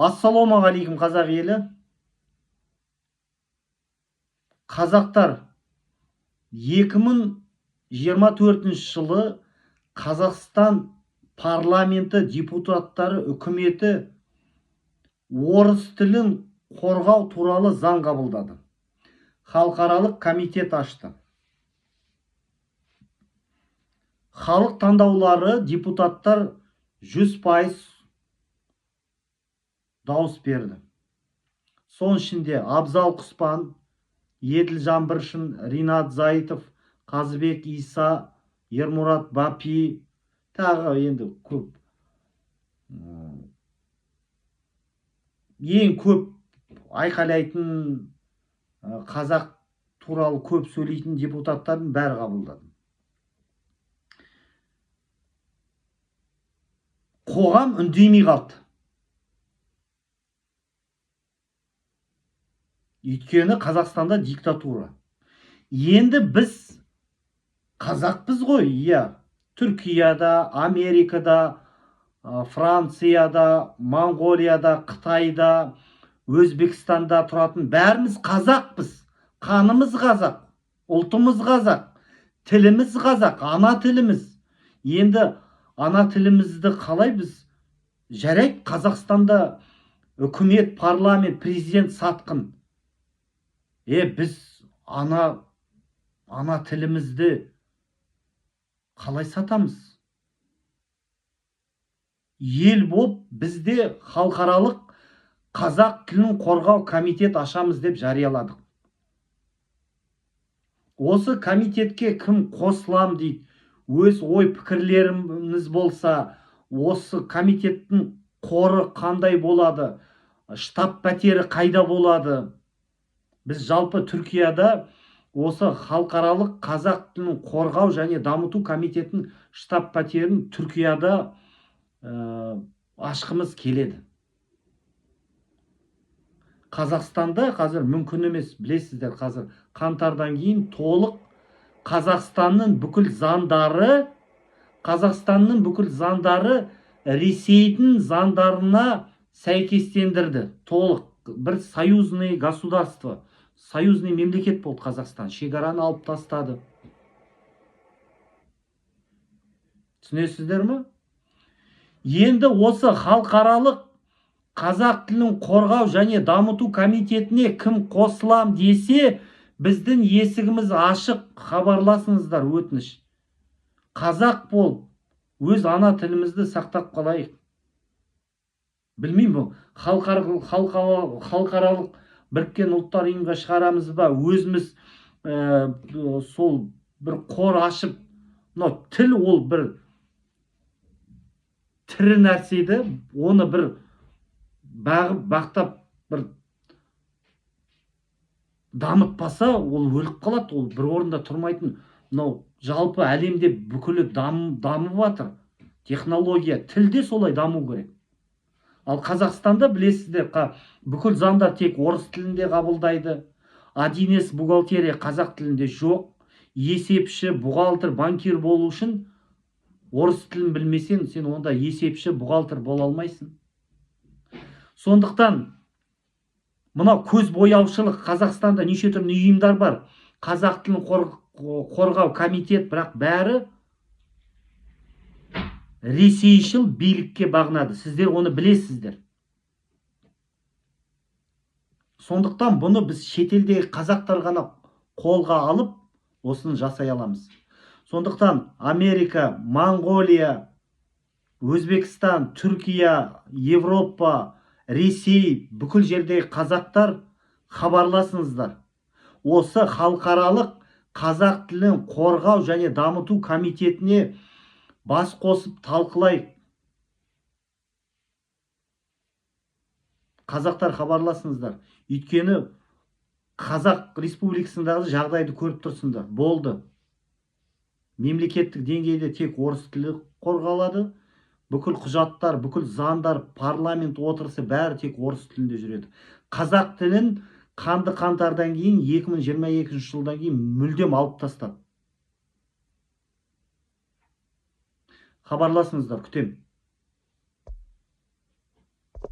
Ассалаумағалейкум қазақ елі. Қазақтар 2024 жылы Қазақстан парламенті депутаттары үкіметі орыс тілін қорғау туралы заң қабылдады. Халықаралық комитет ашты. Халық таңдаулары депутаттар 100% дауыс берді. Соның ішінде Абзал Құспан, Еділ Жаңбыршин, Ринат Зайытов, Қазыбек Иса, Ермұрат Бапи, тағы енді көп. Ең көп айқайлайтын, қазақ туралы көп сөйлейтін депутаттардың бәрі қабылдады. Қоғам үндемей қалды. Өйткені Қазақстанда диктатура. Енді біз қазақпыз ғой, иә. Түркияда, Америкада, Францияда, Монғолияда, Қытайда, Өзбекстанда тұратын бәріміз қазақпыз. Қанымыз қазақ, ұлтымыз қазақ, тіліміз қазақ, ана тіліміз. Енді ана тілімізді қалай біз? Жарайды, Қазақстанда үкімет, парламент, президент сатқын. Біз ана тілімізді қалай сатамыз? Ел боп бізде халықаралық қазақ тілін қорғау комитет ашамыз деп жарияладық. Осы комитетке кім қосылам дейді, өз ой пікірлеріміз болса, осы комитеттің қоры қандай болады, штаб пәтері қайда болады? Біз жалпы Түркияда осы халықаралық қазақ тілін қорғау және дамыту комитетінің штаб пәтерін Түркияда ашқымыз келеді. Қазақстанда қазір мүмкін емес, білесіздер, қазір қаңтардан кейін толық Қазақстанның бүкіл заңдары Ресейдің заңдарына сәйкестендірді. Толық бір союзный государство, союзный мемлекет болды Қазақстан. Шекараны алып тастады. Түсінесіздер ме? Енді осы халықаралық қазақ тілін қорғау және дамыту комитетіне кім қосылам десе, біздің есігіміз ашық, хабарласыңыздар, өтініш. Қазақ болып, өз ана тілімізді сақтап қалайық. Білмеймін, халықаралық біріккен ұлттар ұйымға шығарамыз ба, өзіміз сол бір қор ашып, тіл ол бір тірі нәрседі, оны бір бақтап бір дамытпаса, ол өліп қалады, ол бір орында тұрмайтын. Жалпы әлемде бүкілі дамып жатыр. Технология, тілде солай даму керек. Ал Қазақстанда білесіздер, бүкіл заңдар тек орыс тілінде қабылдайды. 1С бухгалтерия қазақ тілінде жоқ. Есепші, бухгалтер, банкир болу үшін орыс тілін білмесең, сен онда есепші, бухгалтер бола алмайсың. Сондықтан мынау көз бояушылық, Қазақстанда неше түрлі ұйымдар бар. Қазақ тілін қорғау комитет, бірақ бәрі ресейшіл билікке бағынады. Сіздер оны білесіздер. Сондықтан бұны біз шетелдегі қазақтар ғана қолға алып, осыны жасай аламыз. Сондықтан Америка, Монғолия, Өзбекстан, Түркия, Европа, Ресей, бүкіл жердегі қазақтар хабарласыңыздар. Осы халықаралық қазақ тілін қорғау және дамыту комитетіне бас қосып талқылайық. Қазақтар хабарласыңыздар. Өйткені Қазақ Республикасындағы жағдайды көріп тұрсыңдар. Болды. Мемлекеттік деңгейде тек орыс тілі қорғалады. Бүкіл құжаттар, бүкіл заңдар, парламент отырысы бәрі тек орыс тілінде жүреді. Қазақ тілін қаңтардан кейін, 2022 жылдан кейін мүлдем алып тастады. Хабарласыңыздар, күтем.